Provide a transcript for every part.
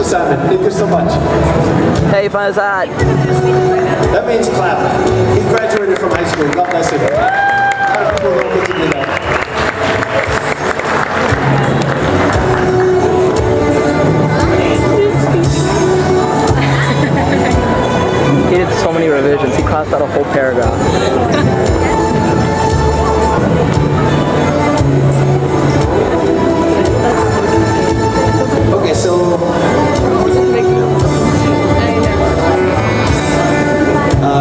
Simon, thank you so much. Hey, fun is that? That means clap. He graduated from high school. God bless him. A lot of people don't get to do that. He did so many revisions. He crossed out a whole paragraph. Okay, so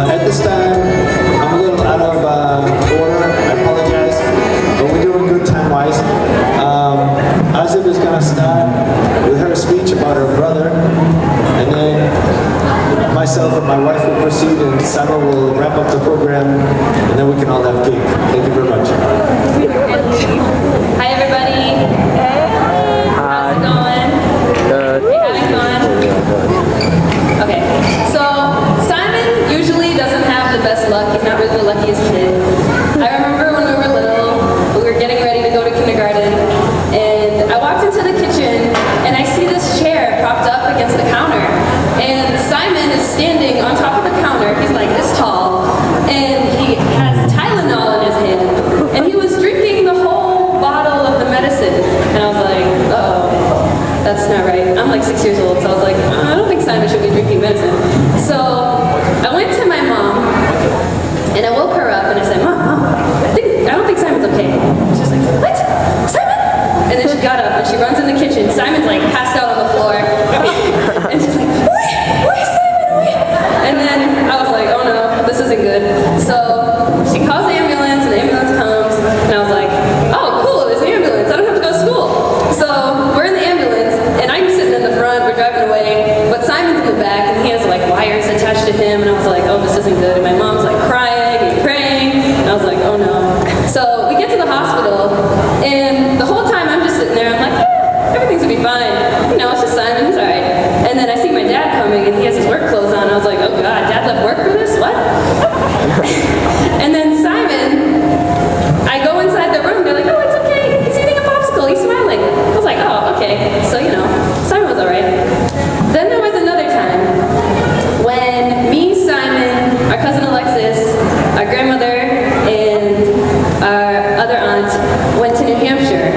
at this time, I'm a little out of order. I apologize, but we're doing good time-wise. Azib is going to start with her speech about her brother, and then myself and my wife will proceed, and Simon will wrap up the program, and then we can all have cake. Thank you very much. Hi, everybody. How's it going? Good. Are you having fun? Okay, so Simon usually doesn't have the best luck. He's not really the luckiest kid. I remember when we were little, we were getting ready to go to kindergarten, and I walked into the kitchen, and I see this chair propped up against the counter, and Simon is standing on top of the counter. He's like this tall, and he has Tylenol in his hand, and he was drinking the whole bottle of the medicine, and I was like, uh-oh, that's not right. I'm like 6 years old, so I was like, I don't think Simon should be drinking medicine. So I went to my mom, and I woke her up, and I said, Mom, I don't think Simon's okay. She was like, what? Simon? And then she got up, and she runs in the kitchen. Simon's like passed out on the floor, and she's like, where's Simon? And then I was like, oh no, this isn't good. So she calls the ambulance, and the ambulance comes, and I was like, oh cool, there's an ambulance. I don't have to go to school. So we're in the ambulance, and I'm sitting in the front, we're driving away, but Simon's in the back, and he has like wires attached to him, and I was like, oh, this isn't good. And my mom's like crying and praying, and I was like, oh no. So we get to the hospital, and the whole time I'm just sitting there, I'm like, everything's gonna be fine. You know, it's just Simon, it's all right. And then I see my dad coming, and he has his work clothes on. I was like, oh God, Dad left work for this? What? And then Simon, I go inside the room, they're like, oh, it's okay. He's eating a popsicle, he's smiling. I was like, oh, okay. So, you know, Simon was all right. Then there was another time when me, Simon, our cousin Alexis, our grandmother, and our other aunt went to New Hampshire.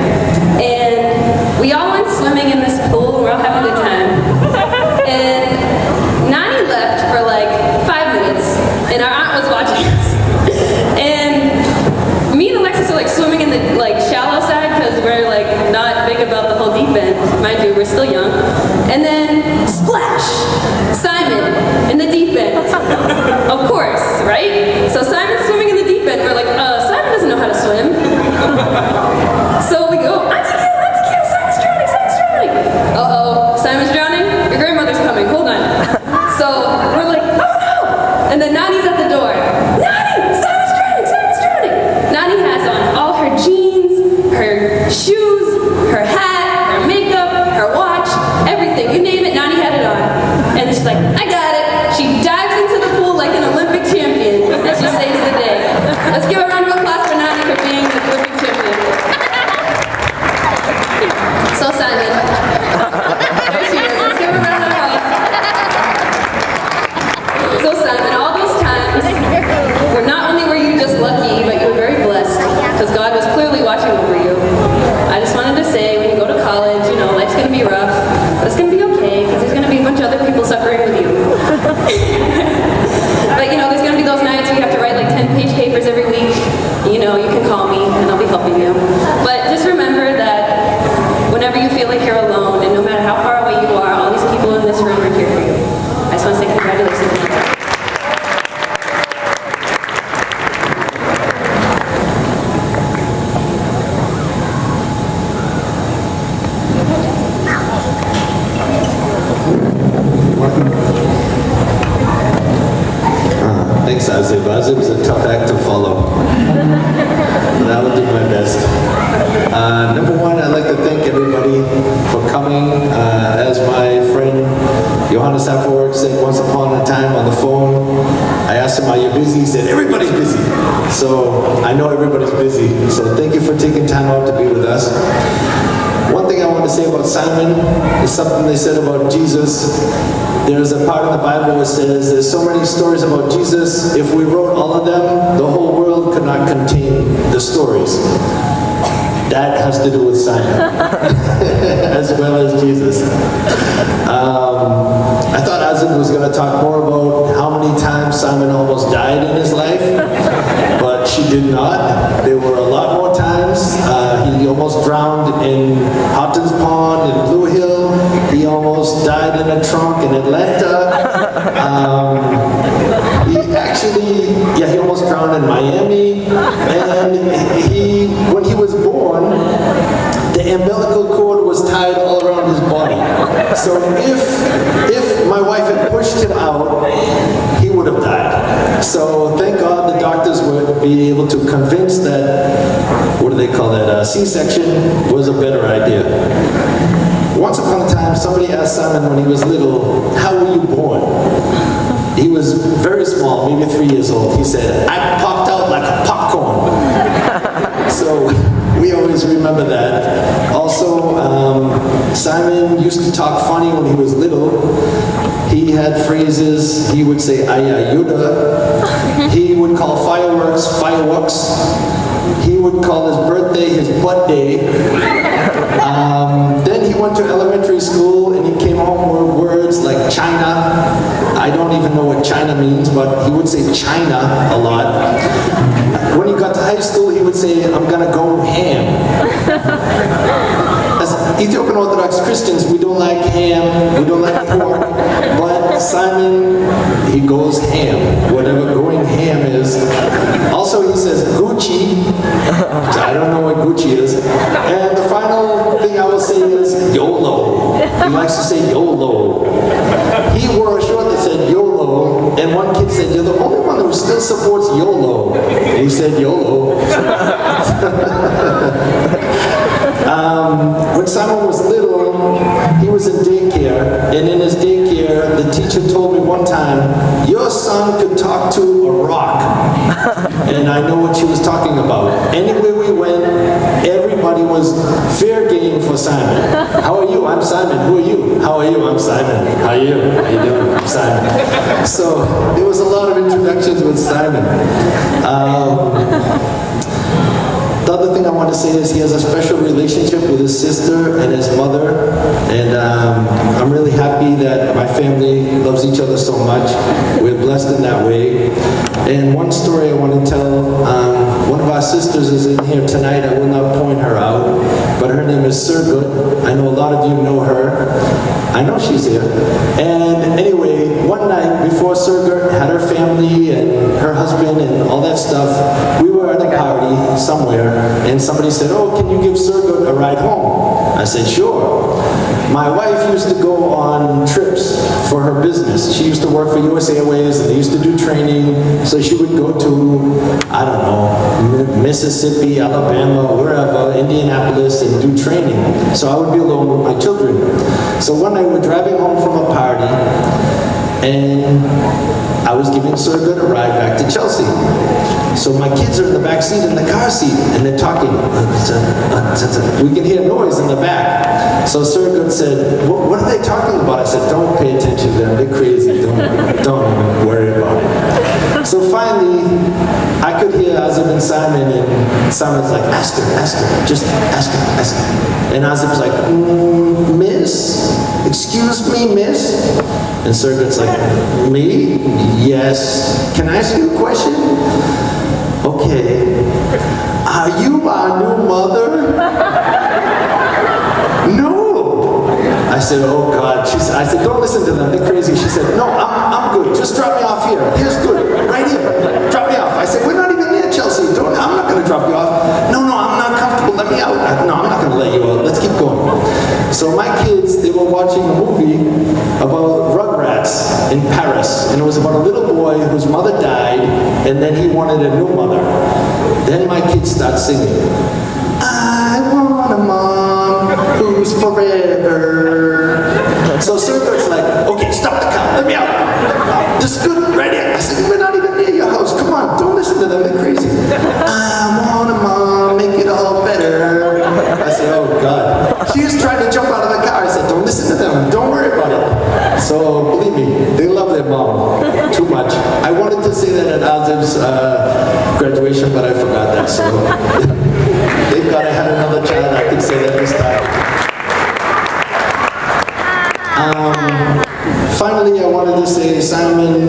And we all went swimming in this pool, and we're all having a good time. And Nani left for like 5 minutes, and our aunt was watching us. And me and Alexis are like swimming in the like shallow side because we're like not big about the whole deep end. Mind you, we're still young. And then splash! Simon in the deep end. Of course, right? So Simon's swimming in the deep end. We're like, Simon doesn't know how to swim. So we go, Auntie Kim, Simon's drowning. Uh-oh, Simon's drowning? Your grandmother's coming, hold on. So we're like, oh no! And then Nani's at the door. Nani! Simon's drowning! Nani has on all her jeans, her shoes, her hat, her makeup, her watch, everything. You name it, Nani had it on. And she's like, I got it. She dives into the pool like an Olympic champion, and she saves the day. Let's give a round of applause for Nani for being the Olympic champion. So Simon. There she is. Let's give her a round of applause. So Simon, all those times, where not only were you just lucky, but you were very blessed, because God was clearly watching over you. I just wanted to say, when you go to college, you know, life's going to be rough, but it's going to be okay, because there's going to be a bunch of other people suffering with you. But, you know, there's going to be those nights where you have to write like 10-page papers every week. You know, you can call me, and I'll be helping you. But just remember that whenever you feel like you're alone, and no matter how far away you are, all these people in this room are here for you. I just want to say congratulations. Thanks, Azib. Azib's a tough act to follow. But I will do my best. Number one, I'd like to thank everybody for coming. As my friend Johannes Afterwork said once upon a time on the phone, I asked him, are you busy? He said, everybody's busy. So I know everybody's busy. So thank you for taking time out to be with us. One thing I want to to say about Simon is something they said about Jesus. There's a part in the Bible where it says there's so many stories about Jesus. If we wrote all of them, the whole world could not contain the stories. That has to do with Simon, as well as Jesus. I thought Azib was going to talk more about how many times Simon almost died in his life, but she did not. There were a lot more times. He almost drowned in Houghton's Pond in Blue Hill. He almost died in a trunk in Atlanta. He almost drowned in Miami. And when he was born, the umbilical cord was tied all around his body. So if my wife had pushed him out, he would have died. So thank God the doctors would be able to convince that, what do they call that, C-section was a better idea. Once upon a time, somebody asked Simon when he was little, how were you born? He was very small, maybe 3 years old. He said, I popped out like a popcorn. So we always remember that. Also, Simon used to talk funny when he was little. He had phrases. He would say, ayayuda. He would call fireworks, fireworks. He would call his birthday his butt day. Then he went to elementary school and he came home with words like China. I don't even know what China means, but he would say China a lot. When he got to high school, he would say, I'm gonna go ham. As Ethiopian Orthodox Christians, we don't like ham, we don't like pork, but Simon, he goes ham, whatever going ham is. Also, he says Gucci, which I don't know what Gucci is. And the final thing I will say is YOLO. He likes to say YOLO. He wore a shirt that said YOLO, and one kid said, you're the only one who still supports YOLO. And he said YOLO. When Simon was little, he was in daycare, and in his daycare, the teacher told me one time, your son could talk to a rock. And I know what she was talking about. Anywhere we went, everybody was fair game for Simon. How are you? I'm Simon. Who are you? How are you? I'm Simon. How are you? How you doing? I'm Simon. So there was a lot of introductions with Simon. The other thing I want to say is he has a special relationship with his sister and his mother, and I'm really happy that my family loves each other so much. We're blessed in that way. And one story I want to tell, one of our sisters is in here tonight. I will not point her out, but her name is Surgut. I know a lot of you know her. I know she's here. And anyway, one night before Surgut had her family and her husband and all that stuff, we were at a party somewhere, and somebody said, oh, can you give Surgut a ride home? I said, sure. My wife used to go on trips for her business. She used to work for US Airways, and they used to do training, so she would go to, I don't know, Mississippi, Alabama, wherever, Indianapolis, and do training. So I would be alone with my children. So one night we're driving home from a party, and I was giving Surgut a ride back to Chelsea. So my kids are in the back seat, in the car seat, and they're talking. We can hear noise in the back. So Surgut said, what are they talking about? I said, don't pay attention to them. They're crazy. Don't even worry about it. So finally, I could hear Azib and Simon, and Simon's like, ask her, just ask her. And Azib's like, miss? Excuse me, miss? And Surgut's like, me? Yes. Can I ask you a question? Okay. Are you our new mother? No. I said, oh God. I said, don't listen to them. They're crazy. She said, no, I'm good. Just drop me off here. Here's good. Right here. Drop me off. I said, we're not even near Chelsea. I'm not going to drop you off. No, I'm not comfortable. Let me out. No, I'm not going to let you out. Let's keep going. So my kids, they were watching a movie about Rugrats in Paris. And it was about a little boy whose mother died, and then he wanted a new mother. Then my kids start singing, I want a mom who's forever. So Surgut's like, okay, stop the car, let me out. This is good, right here. I said, we're not even near your house. Come on, don't listen to them, they're crazy. I want a mom, make it all better. I said, oh God. She is trying to jump Simon's graduation, but I forgot that, so thank God I had another child I could say that this time. Finally, I wanted to say Simon,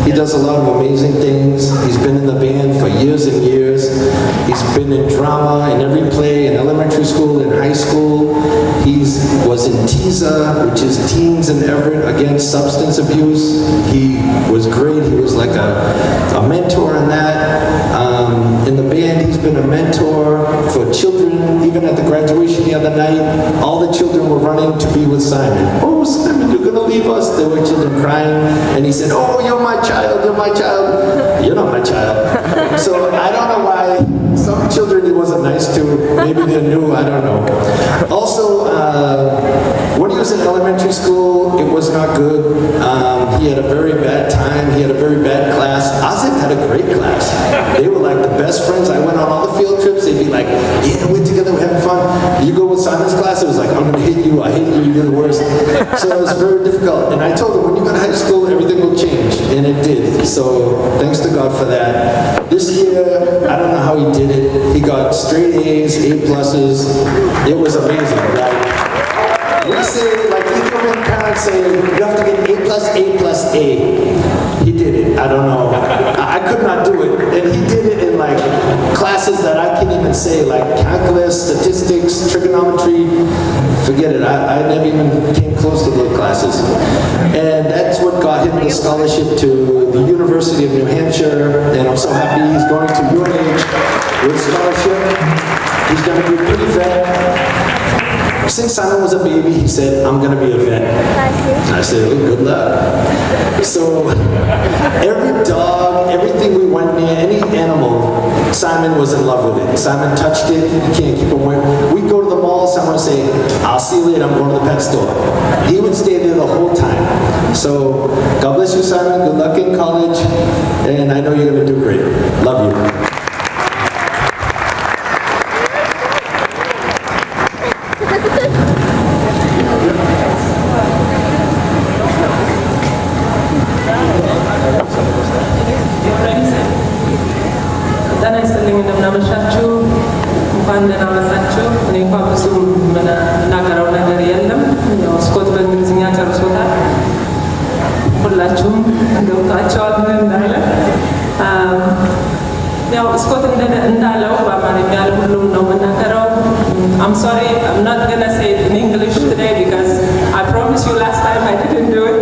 he does a lot of amazing things. He's been in the band for years and years. He's been in drama, in every play, in elementary school, in high school. He was in TISA, which is Teens in Everett Against Substance Abuse. He was great. He was like a mentor in that. In the band, he's been a mentor for children. Even at the graduation the other night, all the children were running to be with Simon. Oh, Simon, you're going to leave us. There were children crying. And he said, oh, you're my child, you're my child. You're not my child. So I don't know why some children he wasn't nice to. Maybe they're new, I don't know. Also, when he was in elementary school, it was not good. He had a very bad time. He had a very bad class. Ozzy had a great class. They were like the best friends. I went on all the field trips. They'd be like, yeah, we're together, we're having fun. You go with Simon's class, it was like, I'm going to hit you, I hate you, you're the worst. So it was very difficult. And I told him, when you go to high school, everything will change. And it did. So thanks to God for that. This year, I don't know how he did it. He got straight A's, A pluses. It was amazing, right? We say, like Ethiopian parents say, you have to get A plus A plus A. He did it. I don't know. I could not do it. And he did it in like classes that I can't even say, like calculus, statistics, trigonometry. Forget it. I never even came close to those classes. And that's what got him the scholarship to the University of New Hampshire. And I'm so happy he's going to UNH with scholarship. He's going to be a pretty vet. Since Simon was a baby, he said, I'm going to be a vet. And I said, well, good luck. So every dog, everything we went near, any animal, Simon was in love with it. Simon touched it, you can't keep him away. We'd go to the mall, someone would say, I'll see you later, I'm going to the pet store. He would stay there the whole time. So God bless you, Simon. Good luck in college. And I know you're going to do great. Love you. I'm sorry, I'm not going to say it in English today because I promised you last time I didn't do it.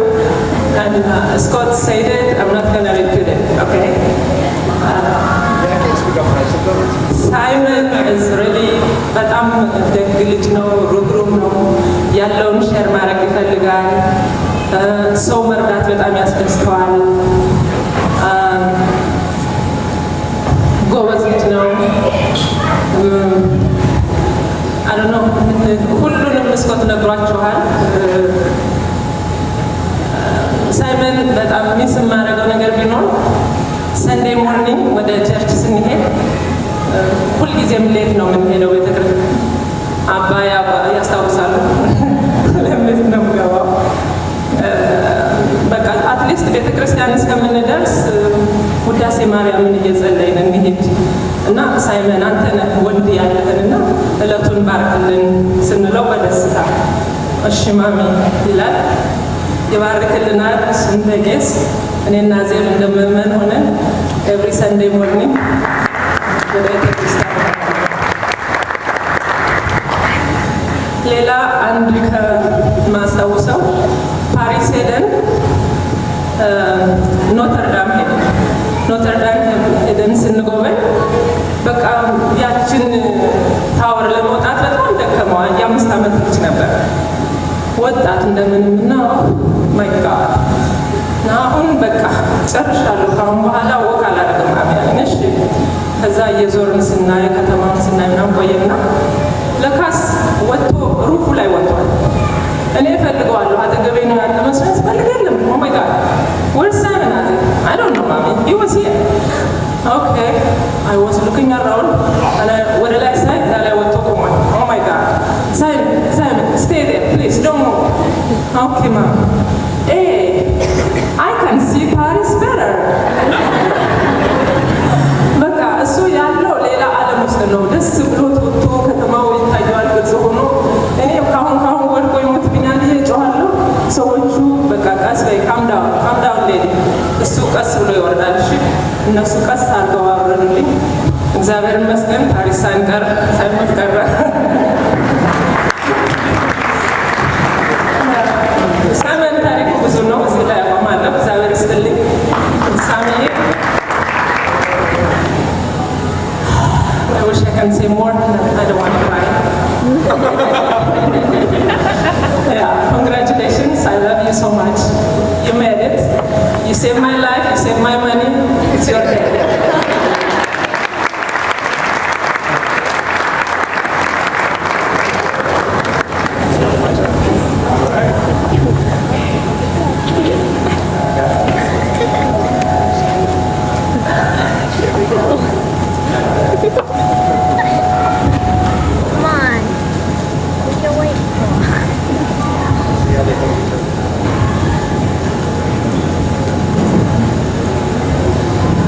And Scott said it, I'm not going to repeat it, okay? Simon is really, በጣም ደግ ልጅ ነው፣ ሩህሩህ ነው፣ ያለውን ሼር ማድረግ ይፈልጋል፣ ሰው መርዳት በጣም ያስደስተዋል፣ ጎበዝ ልጅ ነው። I don't know, ሁሉንም መስኮት ነግሯችኋል። ሳይመን በጣም ሚስ የማደርገው ነገር ቢኖር ሰንዴይ ሞርኒንግ ወደ ቸርች ስንሄድ ሁልጊዜም ሌት ነው የምንሄደው ቤተክርስቲያን። አባይ ያስታውሳሉ ለምን ነው የምገባው። በቃ አትሊስት ቤተክርስቲያን እስከምንደርስ ውዳሴ ማርያምን እየጸለይን እንሂድ እና ሳይመን አንተ ነህ ወንድ ያለህንና እለቱን ባርክልን ስንለው በደስታ እሺ ማሚ ይላል፣ ይባርክልናል። እንደ ጌስ እኔና ዜብ እንደመመን ሆነን ኤቭሪ ሰንዴይ ሞርኒንግ ወደ ቤተክርስቲያን። ሌላ አንድ ከማስታውሰው ፓሪስ ሄደን ኖተርዳም ሄደን ስንጎበኝ በቃ ያችን ታወር ለመውጣት በጣም ደከመዋል። የ5 ዓመት ልጅ ነበር። ወጣት እንደምንም ነው ማይጋ እና አሁን በቃ ጨርሻለሁ፣ ካሁን በኋላ ወቅ አላደርግም አብያለኝ። እሺ ከዛ እየዞርን ስናይ ከተማውን ስናይ ምናምን ቆየና ለካስ ወጥቶ ሩፉ ላይ ወጥቷል። እኔ እፈልገዋለሁ፣ አጠገቤ ነው ያለ መስሎኝ ስፈልግ የለም። ኦ ማይ ጋድ where's Simon? I don't know, mommy. He was here. Okay. I was looking around and ወደ ላይ ሳይ እዛ ላይ ወጥቶ ቆሟል። Oh my God. Simon, stay there, please, don't move. Okay, mom. Hey, I can see Paris better. እነሱ ቀስ አድርገው አወረዱልኝ። እግዚአብሔር ይመስገን ታሪክ ሳይሞት ቀረ። ሳመን ታሪኩ ብዙ ነው። እዚህ ላይ አቆማለሁ። እግዚአብሔር ይስጥልኝ። ሳሚዬ I wish I can say more, but I don't want to cry. Yeah, congratulations. I love you so much. You made it. You saved my life. You saved my money. It's your day.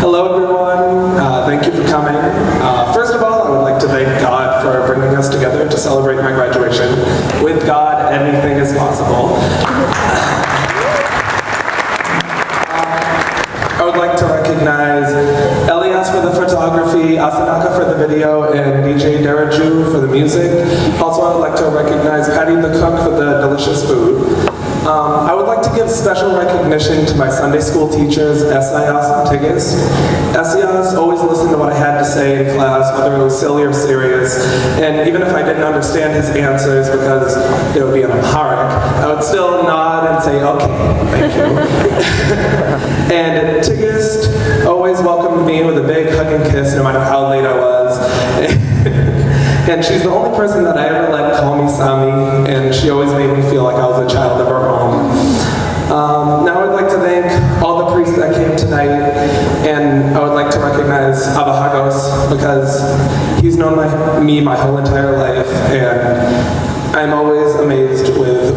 Hello everyone, thank you for coming. First of all, I would like to thank God for bringing us together to celebrate my graduation. With God, anything is possible. I would like to recognize Elias for the photography, Asanaka for the video, and DJ Daraju for the music. Also, I would like to recognize Patty the cook for the delicious food. I would like to give special recognition to my Sunday school teachers, Esias and Tigist. Esias always listened to what I had to say in class, whether it was silly or serious, and even if I didn't understand his answers because it would be in Amharic, I would still nod and say, okay, thank you. And Tigist always welcomed me with a big hug and kiss no matter how late I was. And she's the only person that I ever let call me Sami, and she always made me feel like I was a child of her own. Now I'd like to thank all the priests that came tonight, and I would like to recognize Abba Hagos because he's known me my whole entire life, and I'm always amazed with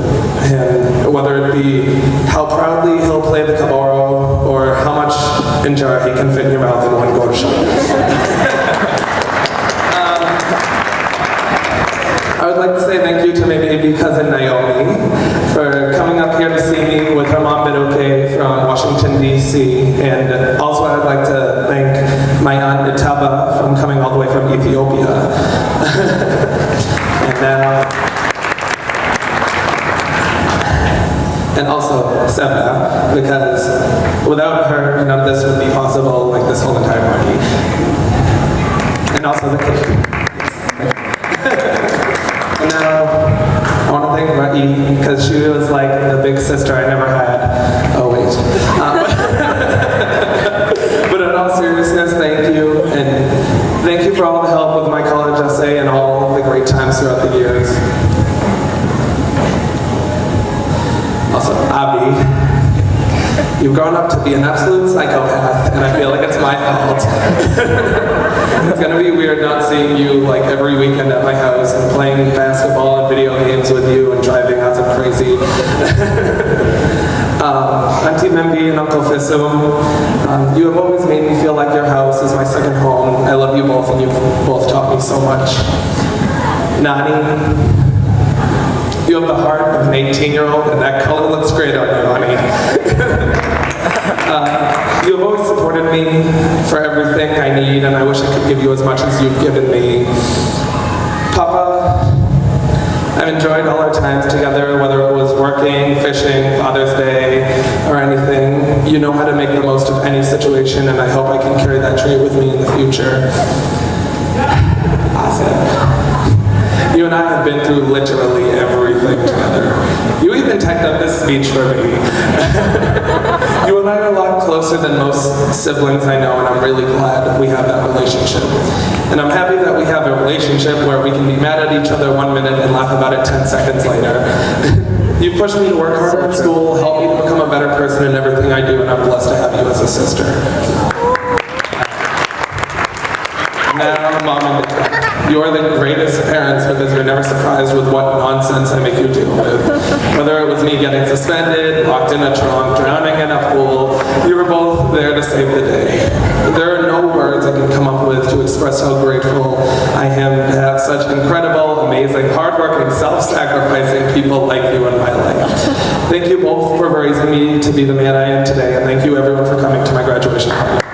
him, whether it be how proudly he'll play the kaboro or how much injera he can fit in your mouth in one gorsha. I would like to say thank you to my baby cousin Naomi for coming up here to see me with her mom Bidoke from Washington, D.C. And also I'd like to thank my aunt Itaba from coming all the way from Ethiopia. And also Seba, because without her, none of this would be possible, like this whole entire party. And also the cake. And now, I want to thank Rati, because she was like the big sister I never had. Oh wait. But in all seriousness, thank you. And thank you for all the help with my college essay and all the great times throughout the years. Also, Abby, you've grown up to be an absolute psychopath, and I feel like it's my fault. It's gonna be weird not seeing you like every weekend at my house and playing basketball and video games with you and driving as I'm crazy. Auntie Membi and Uncle Fisum, you have always made me feel like your house is my second home. I love you both, and you've both taught me so much. Nani, you have the heart of an 18-year-old, and that color looks great on you, honey. You have always supported me for everything I need, and I wish I could give you as much as you've given me. Papa, I've enjoyed all our times together, whether it was working, fishing, Father's Day, or anything. You know how to make the most of any situation, and I hope I can carry that trait with me in the future. Awesome. You and I have been through literally everything together. You even typed up this speech for me. You and I are a lot closer than most siblings I know, and I'm really glad we have that relationship. And I'm happy that we have a relationship where we can be mad at each other 1 minute and laugh about it 10 seconds later. You pushed me to work harder in school, helped me to become a better person in everything I do, and I'm blessed to have you as a sister. Now, Mom and Dad, you are the greatest parents because you're never surprised with what nonsense I make you deal with. Whether it was me getting suspended, locked in a trunk, drowning in a pool, you were both there to save the day. There are no words I can come up with to express how grateful I am to have such incredible, amazing, hardworking, self-sacrificing people like you in my life. Thank you both for raising me to be the man I am today, and thank you everyone for coming to my graduation party.